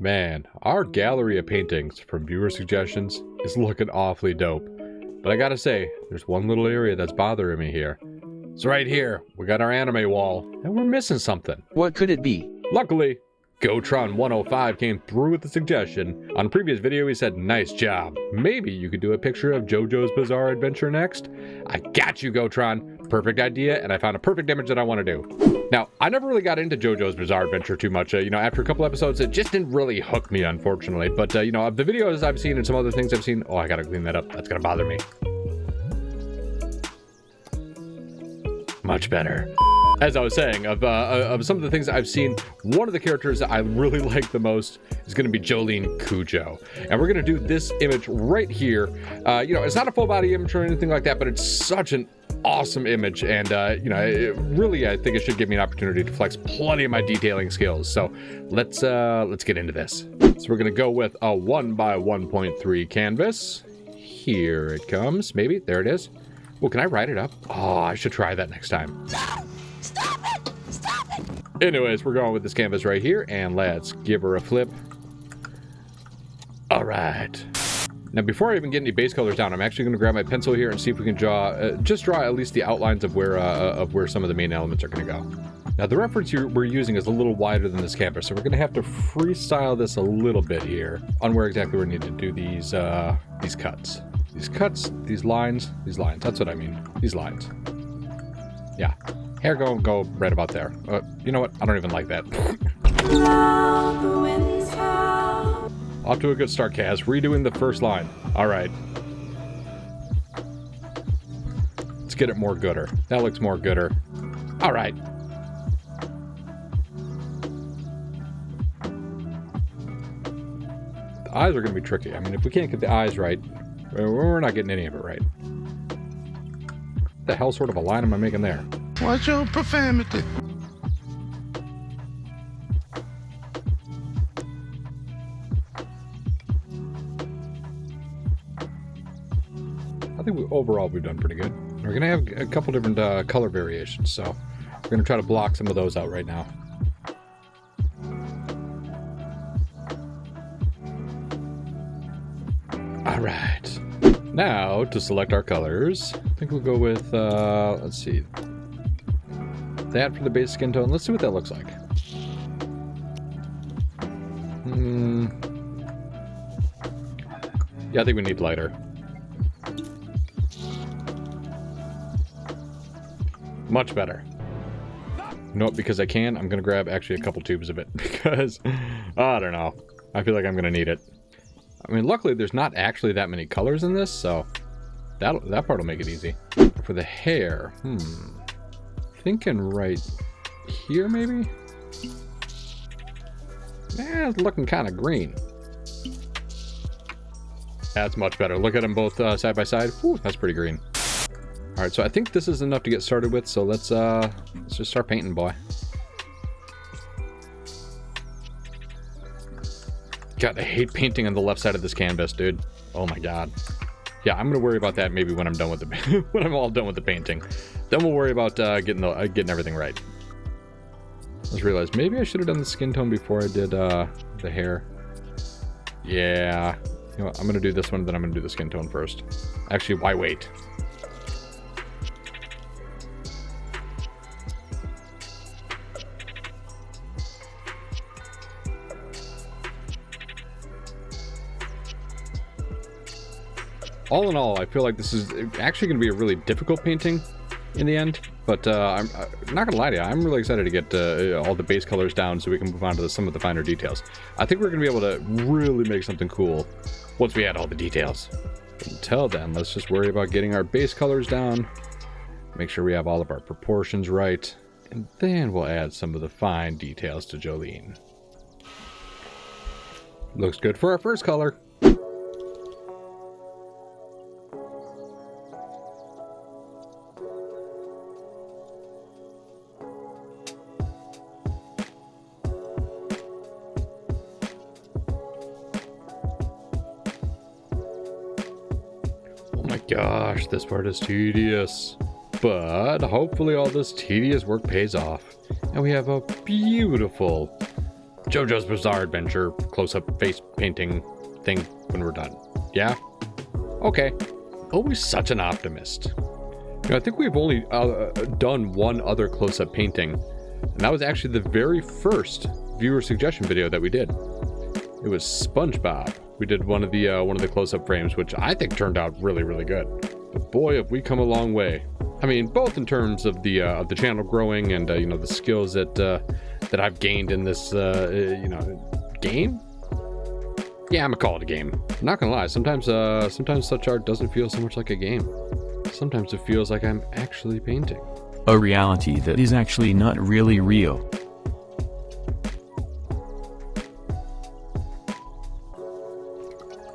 Man, our gallery of paintings from viewer suggestions is looking awfully dope. But I gotta say, there's one little area that's bothering me here. So right here, we got our anime wall, and we're missing something. What could it be? Luckily, Gotron105 came through with the suggestion. On a previous video, he said, nice job. Maybe you could do a picture of JoJo's Bizarre Adventure next? I got you, Gotron. Perfect idea, and I found a perfect image that I want to do. Now, I never really got into JoJo's Bizarre Adventure too much. After a couple episodes, it just didn't really hook me, unfortunately. But, of the videos I've seen and some other things I've seen, oh, I gotta clean that up. That's gonna bother me. Much better. As I was saying, of some of the things I've seen, one of the characters that I really like the most is going to be Jolene Cujo. And we're going to do this image right here. It's not a full body image or anything like that, but it's such an awesome image. And, I think it should give me an opportunity to flex plenty of my detailing skills. So let's get into this. So we're going to go with a 1x1.3 canvas. Here it comes. Maybe. There it is. Well, can I write it up? Oh, I should try that next time. Stop it! Stop it! Anyways, we're going with this canvas right here, and let's give her a flip. All right. Now, before I even get any base colors down, I'm actually going to grab my pencil here and see if we can draw at least the outlines of where some of the main elements are going to go. Now, the reference we're using is a little wider than this canvas, so we're going to have to freestyle this a little bit here on where exactly we need to do these cuts. These cuts, these lines, that's what I mean. These lines. Yeah. Hair go right about there. You know what? I don't even like that. Off to a good start, Kaz. Redoing the first line. All right. Let's get it more gooder. That looks more gooder. All right. The eyes are going to be tricky. I mean, if we can't get the eyes right, we're not getting any of it right. What the hell sort of a line am I making there? Watch your profanity. I think overall we've done pretty good. We're going to have a couple different color variations, so we're going to try to block some of those out right now. All right. Now, to select our colors, I think we'll go with, let's see, that for the base skin tone. Let's see what that looks like. Yeah, I think we need lighter. Much better. You know what, because I can, I'm going to grab actually a couple tubes of it, because, I don't know, I feel like I'm going to need it. I mean, luckily there's not actually that many colors in this, so that part will make it easy. For the hair, thinking right here maybe? Yeah, it's looking kind of green. That's much better. Look at them both side by side. Ooh, that's pretty green. All right, so I think this is enough to get started with, so let's just start painting, boy. God, I hate painting on the left side of this canvas, dude. Oh my god. Yeah, I'm gonna worry about that maybe when I'm done with the when I'm all done with the painting. Then we'll worry about getting everything right. I just realized maybe I should have done the skin tone before I did the hair. Yeah. You know what, I'm gonna do this one, then I'm gonna do the skin tone first. Actually, why wait? All in all, I feel like this is actually going to be a really difficult painting in the end, but I'm not going to lie to you, I'm really excited to get all the base colors down so we can move on to some of the finer details. I think we're going to be able to really make something cool once we add all the details. But until then, let's just worry about getting our base colors down, make sure we have all of our proportions right, and then we'll add some of the fine details to Jolene. Looks good for our first color. Gosh, this part is tedious, but hopefully all this tedious work pays off and we have a beautiful JoJo's Bizarre Adventure close-up face painting thing when we're done. Yeah? Okay. Always such an optimist. You know, I think we've only done one other close-up painting, and that was actually the very first viewer suggestion video that we did. It was SpongeBob. We did one of the close-up frames, which I think turned out really, really good. But boy, have we come a long way. I mean, both in terms of the channel growing and you know, the skills that I've gained in this you know, game. Yeah, I'm gonna call it a game. I'm not gonna lie. Sometimes such art doesn't feel so much like a game. Sometimes it feels like I'm actually painting. A reality that is actually not really real.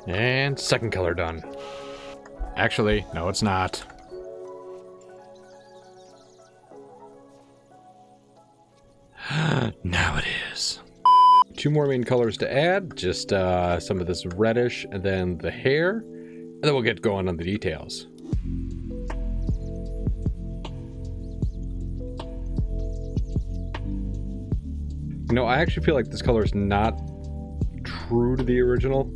And second color done. Actually, no, it's not. Now it is. Two more main colors to add, just some of this reddish and then the hair, and then we'll get going on the details. You know, I actually feel like this color is not true to the original.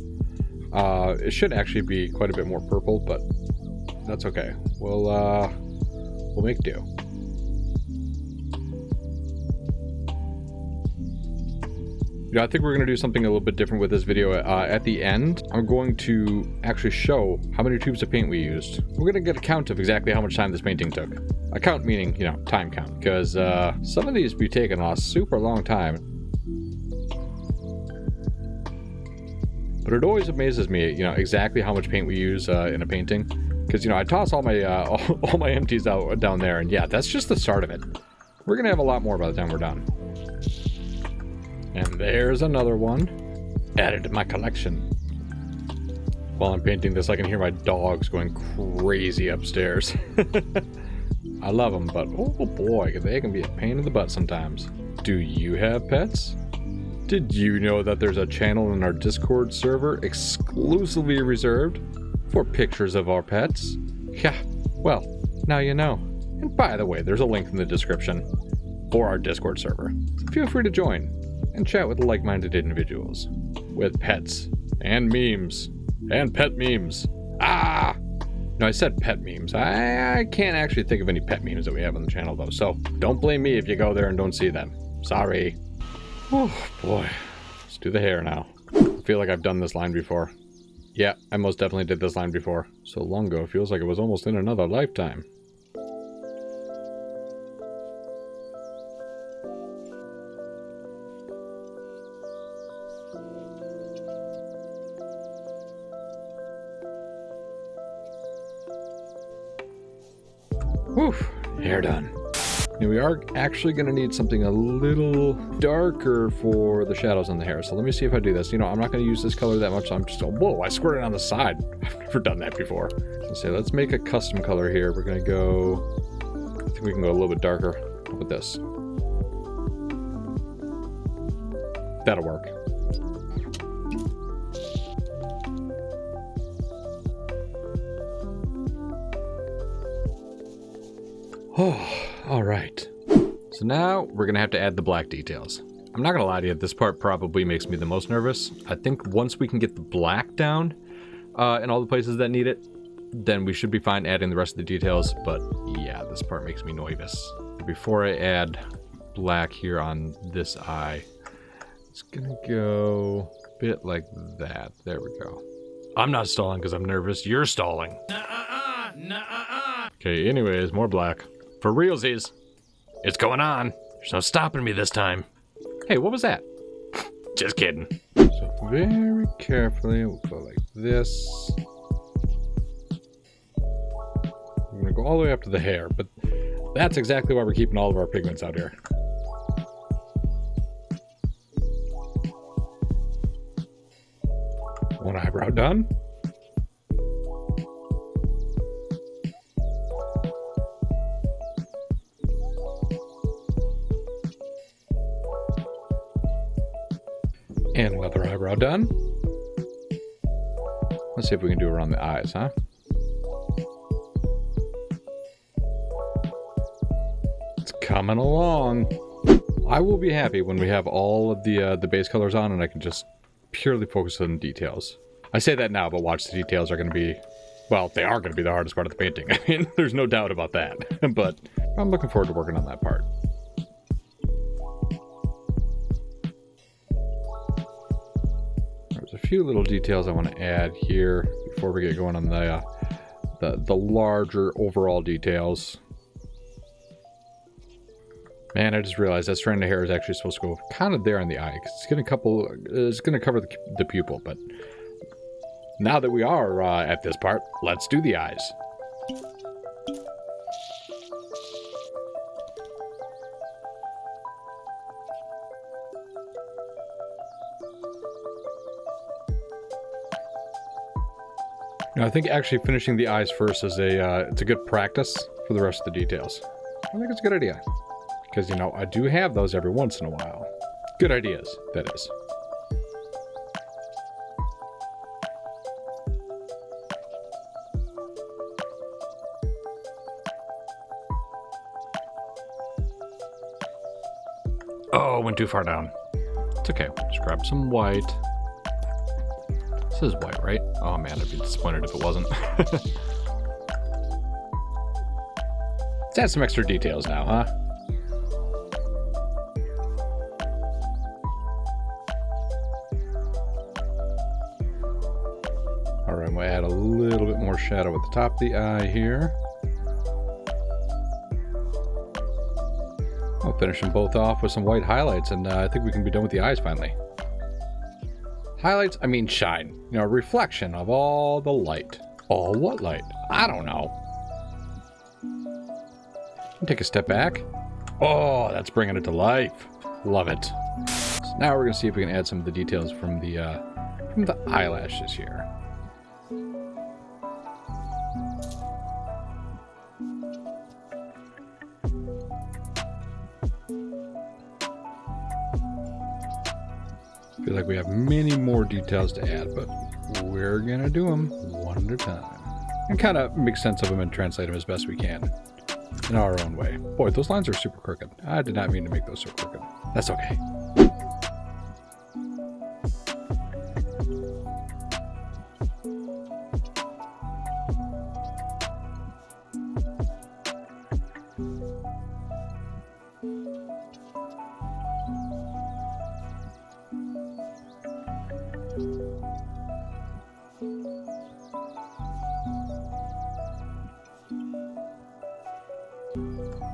It should actually be quite a bit more purple, but that's okay. We'll make do. You know, I think we're going to do something a little bit different with this video. At the end, I'm going to actually show how many tubes of paint we used. We're going to get a count of exactly how much time this painting took. A count meaning, you know, time count, because some of these be taking a super long time. But it always amazes me, you know, exactly how much paint we use in a painting. Because, you know, I toss all my empties out down there, and yeah, that's just the start of it. We're going to have a lot more by the time we're done. And there's another one added to my collection. While I'm painting this, I can hear my dogs going crazy upstairs. I love them, but oh boy, they can be a pain in the butt sometimes. Do you have pets? Did you know that there's a channel in our Discord server exclusively reserved for pictures of our pets? Yeah, well, now you know. And by the way, there's a link in the description for our Discord server. So feel free to join and chat with like-minded individuals with pets and memes and pet memes. No, I said pet memes. I can't actually think of any pet memes that we have on the channel though, so don't blame me if you go there and don't see them. Sorry. Oh boy, let's do the hair now. I feel like I've done this line before. Yeah, I most definitely did this line before. So long ago, it feels like it was almost in another lifetime. Whew, hair done. Now we are actually going to need something a little darker for the shadows on the hair. So let me see if I do this. You know, I'm not going to use this color that much. So I'm just going, whoa, I squirted on the side. I've never done that before. Let's say, let's make a custom color here. We're going to go, I think we can go a little bit darker with this. That'll work. Oh, all right. So now we're gonna have to add the black details. I'm not gonna lie to you, this part probably makes me the most nervous. I think once we can get the black down in all the places that need it, then we should be fine adding the rest of the details. But yeah, this part makes me nervous. Before I add black here on this eye, it's gonna go a bit like that. There we go. I'm not stalling because I'm nervous. You're stalling. Okay, anyways, more black. For realsies. It's going on. There's no stopping me this time. Hey, what was that? Just kidding. So very carefully, we'll go like this. We're gonna go all the way up to the hair, but that's exactly why we're keeping all of our pigments out here. One eyebrow done. And another eyebrow done. Let's see if we can do around the eyes, huh? It's coming along. I will be happy when we have all of the base colors on and I can just purely focus on details. I say that now, but watch, the details are going to be, well, they are going to be the hardest part of the painting. I mean, there's no doubt about that. But I'm looking forward to working on that part. There's a few little details I want to add here before we get going on the larger overall details. Man, I just realized that strand of hair is actually supposed to go kind of there in the eye, because it's going to cover the pupil. But now that we are at this part, let's do the eyes. Now, I think actually finishing the eyes first is it's a good practice for the rest of the details. I think it's a good idea. Because, you know, I do have those every once in a while. Good ideas, that is. Oh, went too far down. It's okay. Just grab some white. This is white, right? Oh man, I'd be disappointed if it wasn't. Let's add some extra details now, huh? Alright, we'll add a little bit more shadow at the top of the eye here. I'll finish them both off with some white highlights, and I think we can be done with the eyes finally. Highlights, I mean shine. You know, a reflection of all the light. All what light? I don't know. Take a step back. Oh, that's bringing it to life. Love it. So now we're going to see if we can add some of the details from the eyelashes here. I feel like we have many more details to add, but we're gonna do them one at a time and kind of make sense of them and translate them as best we can in our own way. Boy, those lines are super crooked. I did not mean to make those so crooked. That's okay.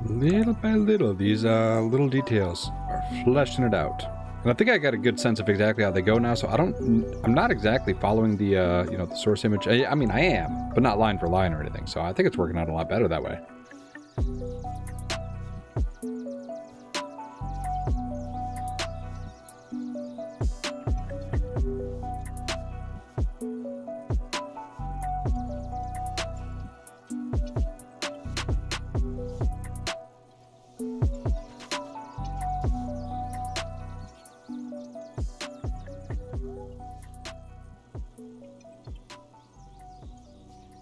Little by little, these little details are fleshing it out. And I think I got a good sense of exactly how they go now, so I'm not exactly following the, you know, the source image. I mean, I am, but not line for line or anything, so I think it's working out a lot better that way.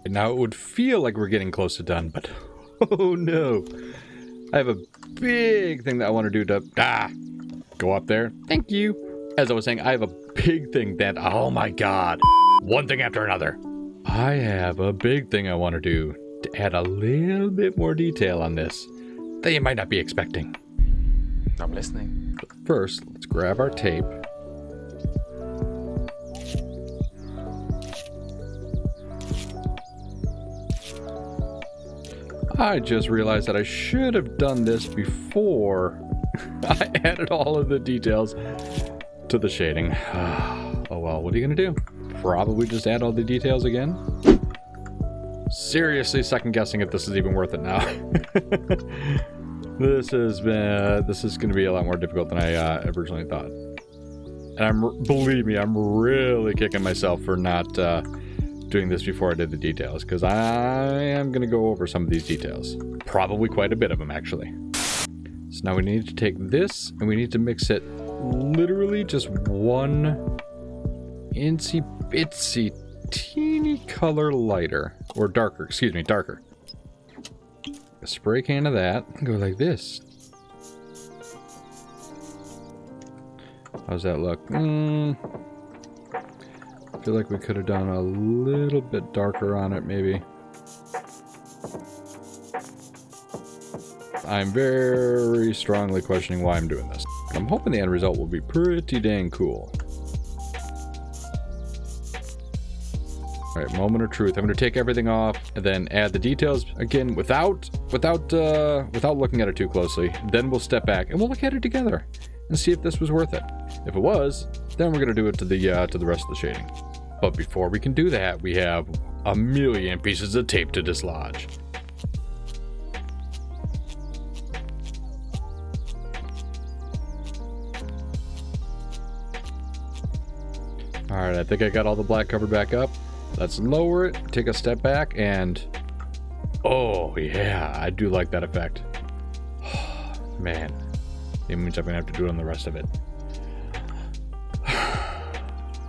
Now, it would feel like we're getting close to done, but oh no. I have a big thing that I want to do to... go up there. Thank you. As I was saying, I have a big thing that... Oh my god. One thing after another. I have a big thing I want to do to add a little bit more detail on this that you might not be expecting. I'm listening. But first, let's grab our tape. I just realized that I should have done this before I added all of the details to the shading. Oh well, what are you gonna do? Probably just add all the details again? Seriously second guessing if this is even worth it now. This is gonna be a lot more difficult than I originally thought. And believe me, I'm really kicking myself for not doing this before I did the details, because I am going to go over some of these details. Probably quite a bit of them, actually. So now we need to take this, and we need to mix it literally just one insy bitsy teeny color lighter. Or darker, excuse me, darker. A spray can of that, go like this. How's that look? I feel like we could have done a little bit darker on it, maybe. I'm very strongly questioning why I'm doing this. I'm hoping the end result will be pretty dang cool. All right, moment of truth. I'm going to take everything off and then add the details again without looking at it too closely. Then we'll step back and we'll look at it together and see if this was worth it. If it was, then we're going to do it to the rest of the shading. But before we can do that, we have a million pieces of tape to dislodge. All right, I think I got all the black covered back up. Let's lower it, take a step back, and oh yeah, I do like that effect. Man, it means I'm gonna have to do it on the rest of it.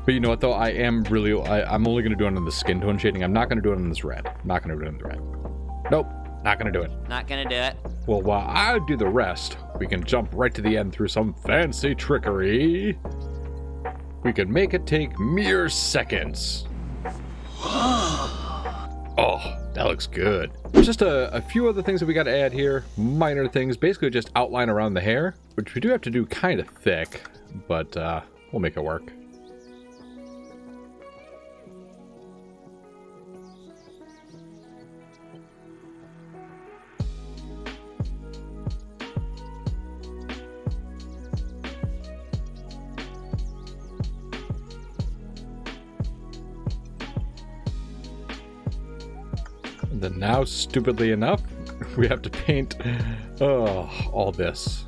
But you know what though, I'm only gonna do it on the skin tone shading. I'm not gonna do it on this red. I'm not gonna do it on the red. Nope, not gonna do it. Not gonna do it. Well, while I do the rest, we can jump right to the end through some fancy trickery. We can make it take mere seconds. Oh, that looks good. There's just a few other things that we got to add here. Minor things, basically just outline around the hair, which we do have to do kind of thick, but we'll make it work. Then now, stupidly enough, we have to paint all this.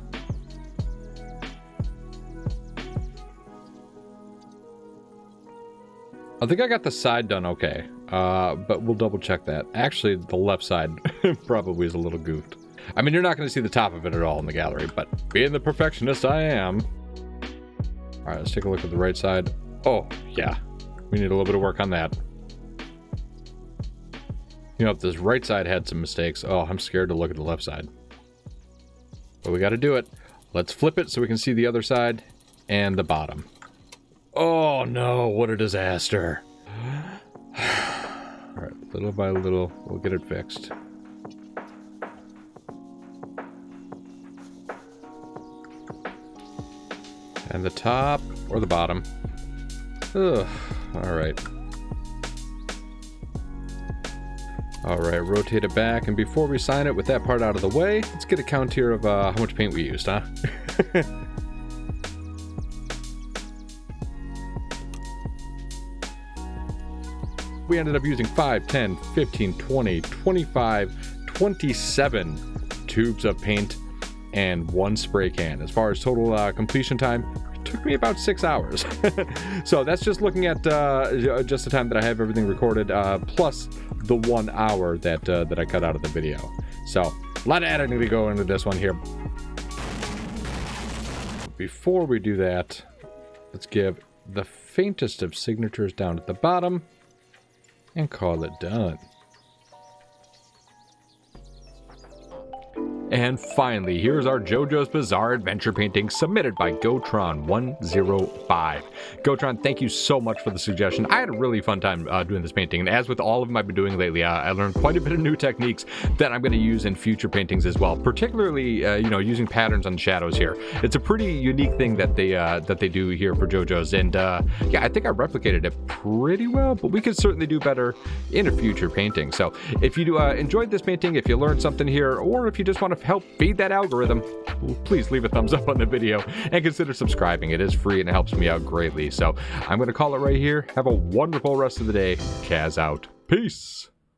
I think I got the side done okay, but we'll double check that. Actually, the left side probably is a little goofed. I mean, you're not going to see the top of it at all in the gallery, but being the perfectionist I am. All right, let's take a look at the right side. Oh, yeah, we need a little bit of work on that. You know, if this right side had some mistakes, oh, I'm scared to look at the left side. But we got to do it. Let's flip it so we can see the other side and the bottom. Oh no, what a disaster. All right, little by little, we'll get it fixed. And the top or the bottom. Ugh, all right. All right, rotate it back, and before we sign it with that part out of the way, let's get a count here of how much paint we used, huh? We ended up using 5, 10, 15, 20, 25, 27 tubes of paint and 1 spray can. As far as total completion time, it took me about 6 hours. So that's just looking at just the time that I have everything recorded, plus the 1 hour that I cut out of the video. So a lot of editing to go into this one here. Before we do that, let's give the faintest of signatures down at the bottom and call it done. And finally, here's our JoJo's Bizarre Adventure painting submitted by Gotron105. Gotron, thank you so much for the suggestion. I had a really fun time doing this painting, and as with all of them I've been doing lately, I learned quite a bit of new techniques that I'm going to use in future paintings as well, particularly you know, using patterns on the shadows here. It's a pretty unique thing that they do here for JoJo's, and yeah, I think I replicated it pretty well, but we could certainly do better in a future painting. So if you enjoyed this painting, if you learned something here, or if you just want to help feed that algorithm, please leave a thumbs up on the video and consider subscribing. It is free and it helps me out greatly. So I'm going to call it right here. Have a wonderful rest of the day. Kaz out. Peace.